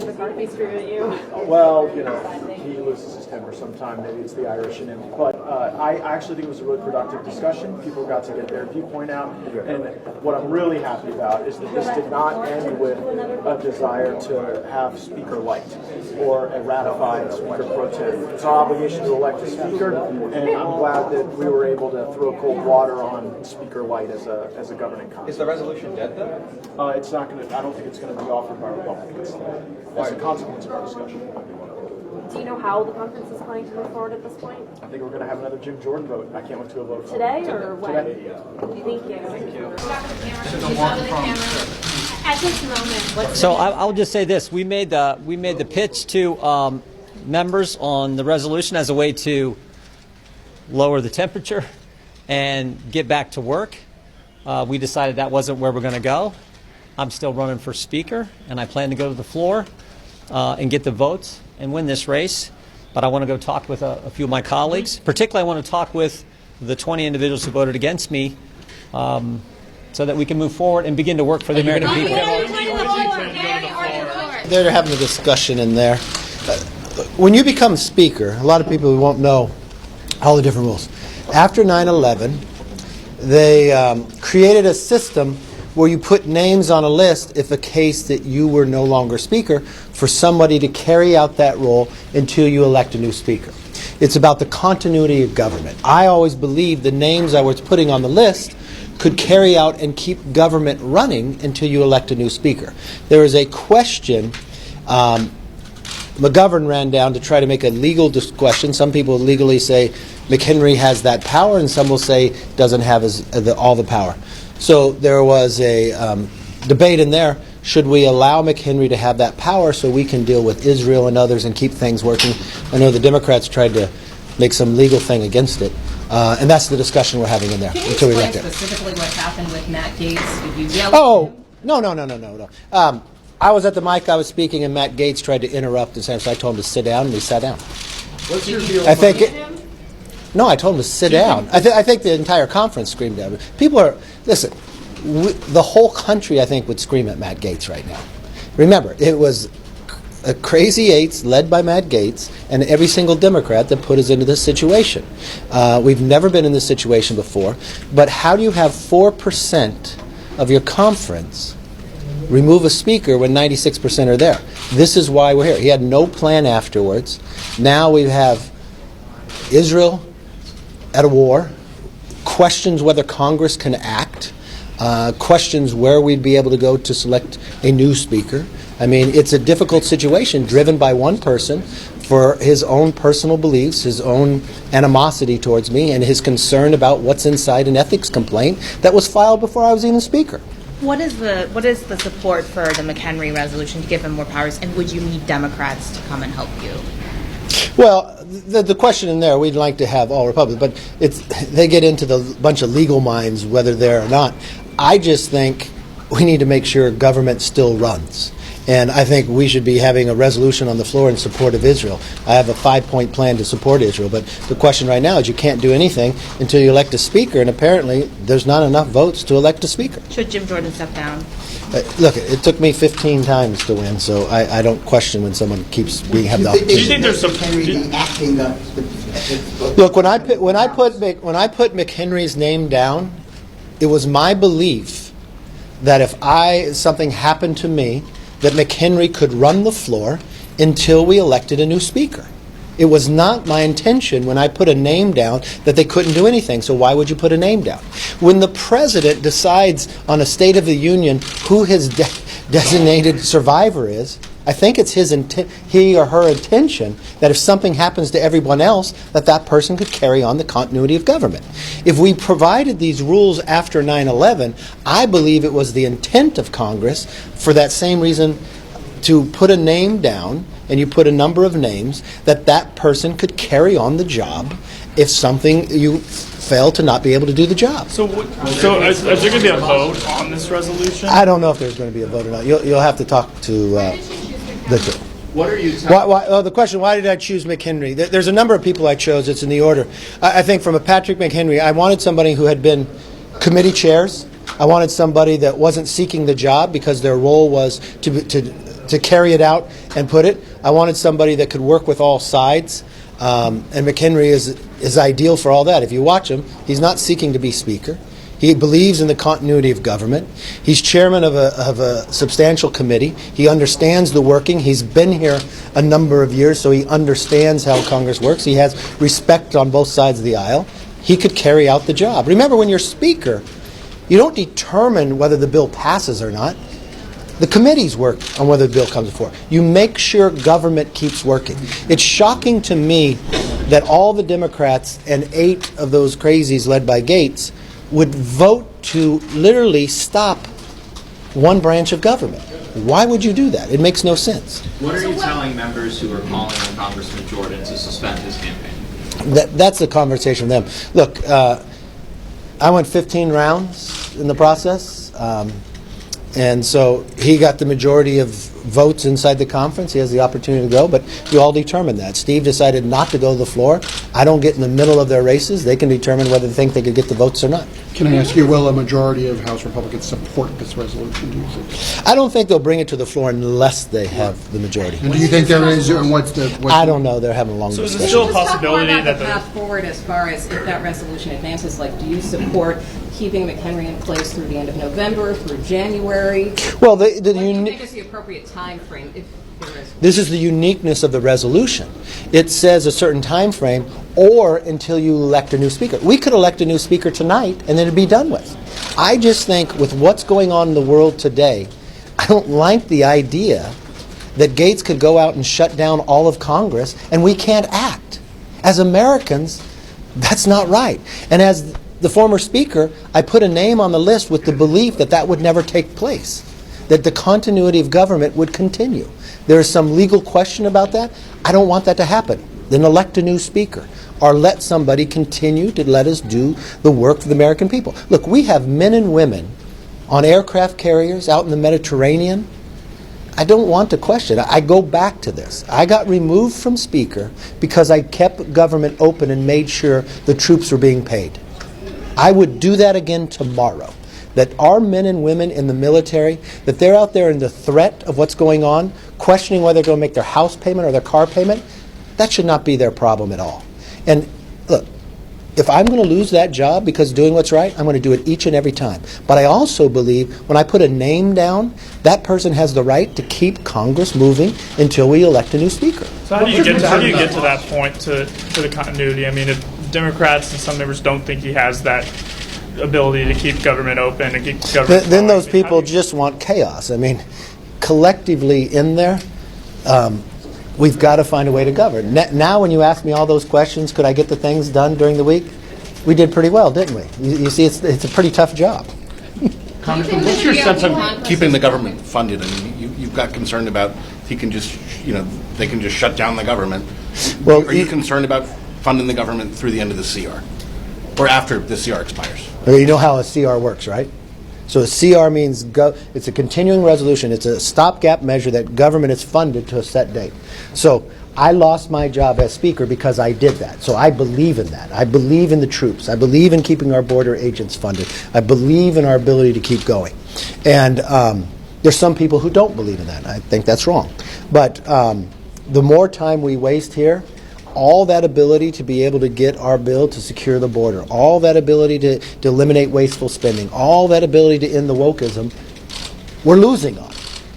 did McCarthy scream at you? Well, you know, he loses his temper sometime. Maybe it's the Irish in him. But I actually think it was a really productive discussion. People got to get their viewpoint out. And what I'm really happy about is that this did not end with a desire to have Speaker light or a ratified Speaker pro tem. It's our obligation to elect a Speaker, and I'm glad that we were able to throw cold water on Speaker light as a governing concept. Is the resolution dead then? It's not going to. I don't think it's going to be offered by Republicans as a consequence of our discussion. Do you know how the conference is planning to move forward at this point? I think we're going to have another Jim Jordan vote. I can't wait to a vote. Today or when? Today. Thank you. At this moment, what's So I'll just say this: we made the pitch to members on the resolution as a way to lower the temperature and get back to work. We decided that wasn't where we're going to go. I'm still running for Speaker, and I plan to go to the floor and get the votes and win this race. But I want to go talk with a few of my colleagues. Particularly, I want to talk with the 20 individuals who voted against me so that we can move forward and begin to work for the American people. They're having a discussion in there. When you become Speaker, a lot of people won't know all the different rules. After 9/11, they created a system where you put names on a list if a case that you were no longer Speaker for somebody to carry out that role until you elect a new Speaker. It's about the continuity of government. I always believed the names I was putting on the list could carry out and keep government running until you elect a new Speaker. There is a question McGovern ran down to try to make a legal question. Some people legally say McHenry has that power, and some will say doesn't have all the power. So there was a debate in there. Should we allow McHenry to have that power so we can deal with Israel and others and keep things working? I know the Democrats tried to make some legal thing against it. And that's the discussion we're having in there until we elect it. Can you explain specifically what happened with Matt Gaetz? Did you yell Oh, no. I was at the mic, I was speaking, and Matt Gaetz tried to interrupt, and so I told him to sit down, and he sat down. What's your deal? I told him to sit down. I think the entire conference screamed at him. People are, listen, the whole country, I think, would scream at Matt Gaetz right now. Remember, it was a crazy eights led by Matt Gaetz and every single Democrat that put us into this situation. We've never been in this situation before, but how do you have 4% of your conference remove a Speaker when 96% are there? This is why we're here. He had no plan afterwards. Now we have Israel at a war, questions whether Congress can act, questions where we'd be able to go to select a new Speaker. I mean, it's a difficult situation driven by one person for his own personal beliefs, his own animosity towards me, and his concern about what's inside an ethics complaint that was filed before I was even Speaker. What is the support for the McHenry resolution to give him more powers, and would you need Democrats to come and help you? Well, the question in there, we'd like to have all Republicans, but they get into the bunch of legal minds whether they're or not. I just think we need to make sure government still runs. And I think we should be having a resolution on the floor in support of Israel. I have a 5-point plan to support Israel, but the question right now is you can't do anything until you elect a Speaker, and apparently there's not enough votes to elect a Speaker. Should Jim Jordan step down? Look, it took me 15 times to win, so I don't question when someone keeps being have the opportunity. Do you think there's some Look, when I put McHenry's name down, it was my belief that if something happened to me, that McHenry could run the floor until we elected a new Speaker. It was not my intention when I put a name down that they couldn't do anything, so why would you put a name down? When the President decides on a State of the Union who his designated survivor is, I think it's he or her intention that if something happens to everyone else, that person could carry on the continuity of government. If we provided these rules after 9/11, I believe it was the intent of Congress for that same reason to put a name down, and you put a number of names, that person could carry on the job if you fail to not be able to do the job. So is there going to be a vote on this resolution? I don't know if there's going to be a vote or not. You'll have to talk to the two. What are you the question, why did I choose McHenry? There's a number of people I chose. It's in the order. I think from a Patrick McHenry, I wanted somebody who had been committee chairs. I wanted somebody that wasn't seeking the job because their role was to to carry it out and put it. I wanted somebody that could work with all sides, and McHenry is ideal for all that. If you watch him, he's not seeking to be Speaker. He believes in the continuity of government. He's chairman of a substantial committee. He understands the working. He's been here a number of years, so he understands how Congress works. He has respect on both sides of the aisle. He could carry out the job. Remember, when you're Speaker, you don't determine whether the bill passes or not. The committees work on whether the bill comes before. You make sure government keeps working. It's shocking to me that all the Democrats and 8 of those crazies led by Gaetz would vote to literally stop one branch of government. Why would you do that? It makes no sense. What are you telling members who are calling on Congressman Jordan to suspend his campaign? That's the conversation with them. Look, I went 15 rounds in the process, and so he got the majority of votes inside the conference. He has the opportunity to go, but you all determine that. Steve decided not to go to the floor. I don't get in the middle of their races. They can determine whether they think they could get the votes or not. Can I ask you, will a majority of House Republicans support this resolution, do you think? I don't think they'll bring it to the floor unless they have the majority. And do you think there is, and what's I don't know. They're having a long So is discussion. it still a Let's talk more possibility about that the path forward as far as if that resolution advances? Like, do you support keeping McHenry in place through the end of November, through January? Well, What do you think is the appropriate time frame if there is? this is the uniqueness of the resolution. It says a certain time frame, or until you elect a new speaker. We could elect a new speaker tonight, and then it'd be done with. I just think with what's going on in the world today, I don't like the idea that Gaetz could go out and shut down all of Congress, and we can't act. As Americans, that's not right. And as the former speaker, I put a name on the list with the belief that that would never take place, that the continuity of government would continue. There is some legal question about that. I don't want that to happen. Then elect a new speaker, or let somebody continue to let us do the work for the American people. Look, we have men and women on aircraft carriers out in the Mediterranean. I don't want to question. I go back to this. I got removed from Speaker because I kept government open and made sure the troops were being paid. I would do that again tomorrow. That our men and women in the military, that they're out there in the threat of what's going on, questioning whether they're going to make their house payment or their car payment, that should not be their problem at all. And look, if I'm going to lose that job because doing what's right, I'm going to do it each and every time. But I also believe when I put a name down, that person has the right to keep Congress moving until we elect a new speaker. So how do you get to that point to the continuity? I mean, if Democrats and some members don't think he has that ability to keep government open and keep government Then those flowing, people just want chaos. I mean, collectively in there, we've got to find a way to govern. Now when you ask me all those questions, could I get the things done during the week? We did pretty well, didn't we? You see, it's a pretty tough job. Congressman, what's your sense of keeping the government funded? I mean, you've got concerned about he can just, they can just shut down the government. Well, are you concerned about funding the government through the end of the CR? Or after the CR expires? You know how a CR works, right? So a CR means it's a continuing resolution. It's a stopgap measure that government is funded to a set date. So I lost my job as Speaker because I did that. So I believe in that. I believe in the troops. I believe in keeping our border agents funded. I believe in our ability to keep going. And there's some people who don't believe in that. I think that's wrong. But the more time we waste here, all that ability to be able to get our bill to secure the border, all that ability to eliminate wasteful spending, all that ability to end the wokeism, we're losing on.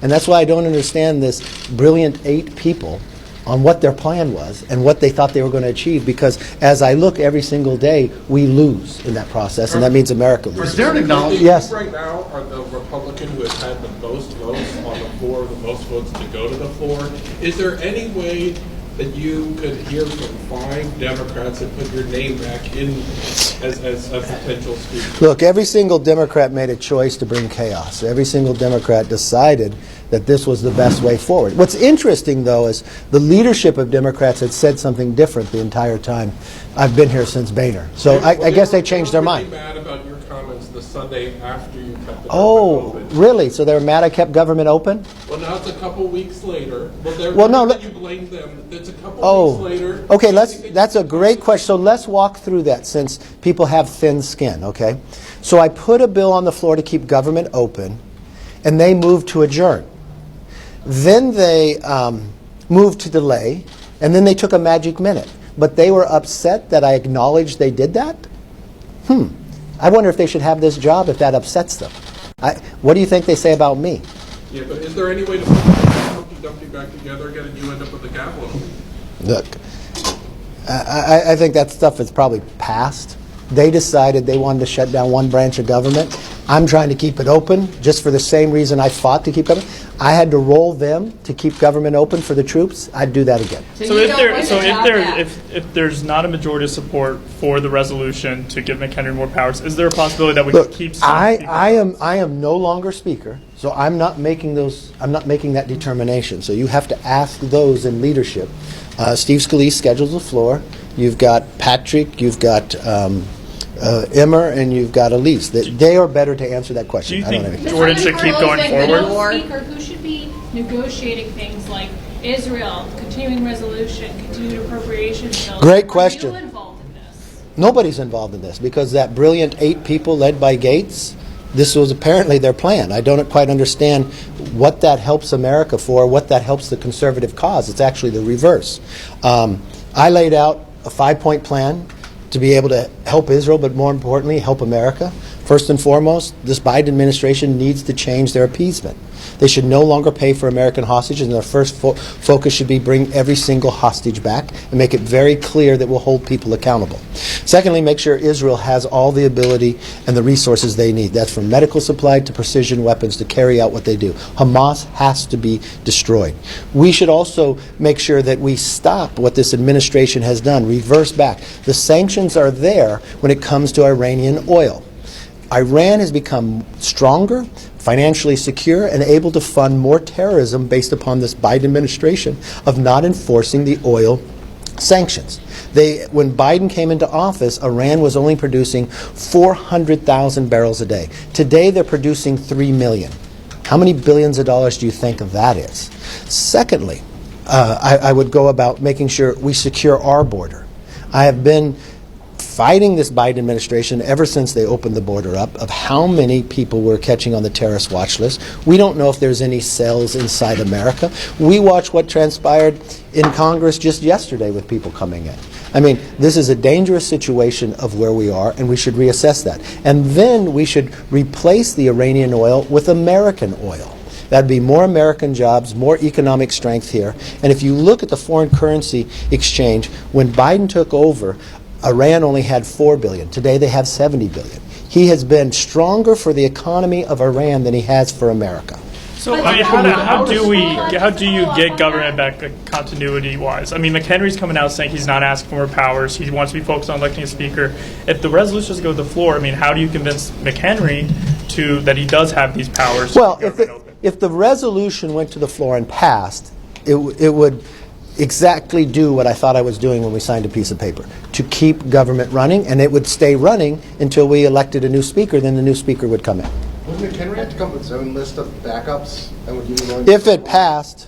And that's why I don't understand this brilliant 8 people on what their plan was and what they thought they were going to achieve, because as I look every single day, we lose in that process, and that means America loses. Is there an acknowledgement? Yes. Right now are the Republican who has had the most votes on the floor, the most votes to go to the floor. Is there any way that you could hear from 5 Democrats and put your name back in as a potential speaker? Look, every single Democrat made a choice to bring chaos. Every single Democrat decided that this was the best way forward. What's interesting, though, is the leadership of Democrats had said something different the entire time I've been here since Boehner. So I guess they changed their mind. They were really mad about your comments the Sunday after you kept the government open. Really? So they were mad I kept government open? Well, now it's a couple weeks later. You blame them. It's a couple weeks later. Okay, that's a great question. So let's walk through that, since people have thin skin, okay? So I put a bill on the floor to keep government open, and they moved to adjourn. Then they moved to delay, and then they took a magic minute. But they were upset that I acknowledged they did that? I wonder if they should have this job if that upsets them. What do you think they say about me? Yeah, but is there any way to put Humpty Dumpty back together again and you end up with the Capitol? Look, I think that stuff is probably past. They decided they wanted to shut down one branch of government. I'm trying to keep it open just for the same reason I fought to keep government. I had to roll them to keep government open for the troops. I'd do that again. So if there's not a majority of support for the resolution to give McHenry more powers, is there a possibility that we could keep? I am no longer speaker, so I'm not making that determination. So you have to ask those in leadership. Steve Scalise schedules the floor. You've got Patrick. You've got Emmer, and you've got Elise. They are better to answer that question. Do you think Jordan should keep going forward? Speaker, who should be negotiating things like Israel, continuing resolution, continued appropriations bills? Great question. Are you involved in this? Nobody's involved in this because that brilliant 8 people led by Gaetz, this was apparently their plan. I don't quite understand what that helps America for, what that helps the conservative cause. It's actually the reverse. I laid out a 5-point plan to be able to help Israel, but more importantly, help America. First and foremost, this Biden administration needs to change their appeasement. They should no longer pay for American hostages, and their first focus should be bring every single hostage back and make it very clear that we'll hold people accountable. Secondly, make sure Israel has all the ability and the resources they need. That's from medical supply to precision weapons to carry out what they do. Hamas has to be destroyed. We should also make sure that we stop what this administration has done, reverse back. The sanctions are there when it comes to Iranian oil. Iran has become stronger, financially secure, and able to fund more terrorism based upon this Biden administration of not enforcing the oil sanctions. When Biden came into office, Iran was only producing 400,000 barrels a day. Today, they're producing 3 million. How many billions of dollars do you think that is? Secondly, I would go about making sure we secure our border. I have been fighting this Biden administration ever since they opened the border up of how many people we're catching on the terrorist watch list. We don't know if there's any cells inside America. We watched what transpired in Congress just yesterday with people coming in. I mean, this is a dangerous situation of where we are, and we should reassess that. And then we should replace the Iranian oil with American oil. That'd be more American jobs, more economic strength here. And if you look at the foreign currency exchange, when Biden took over, Iran only had 4 billion. Today they have 70 billion. He has been stronger for the economy of Iran than he has for America. So I mean, how do you get government back continuity-wise? I mean, McHenry's coming out saying he's not asking for more powers. He wants to be focused on electing a speaker. If the resolution doesn't go to the floor, I mean, how do you convince McHenry that he does have these powers? Well, if the resolution went to the floor and passed, it would exactly do what I thought I was doing when we signed a piece of paper, to keep government running, and it would stay running until we elected a new speaker, then the new speaker would come in. Wouldn't McHenry have to come up with his own list of backups? And would you be willing If it passed,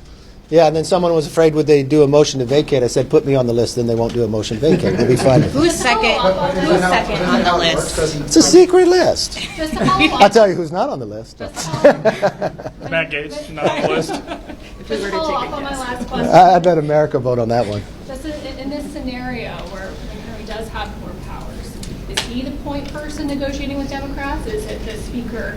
yeah, and then someone was afraid would they do a motion to vacate. I said, put me on the list, then they won't do a motion to vacate. It'll be fine. Who's second on the list? It's a secret list. Just to follow I'll tell you who's not on the list. Matt Gaetz, not on the list. Just to follow up on my last question. I bet America vote on that one. Just in this scenario where McHenry does have more powers, is he the point person negotiating with Democrats? Is it the speaker?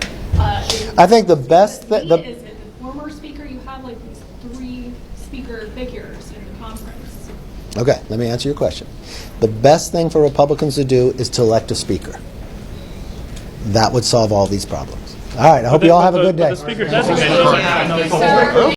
I think the best is it the former speaker? You have like these 3 speaker figures in the conference. Okay, let me answer your question. The best thing for Republicans to do is to elect a speaker. That would solve all these problems. All right, I hope you all have a good day. The speaker designated doesn't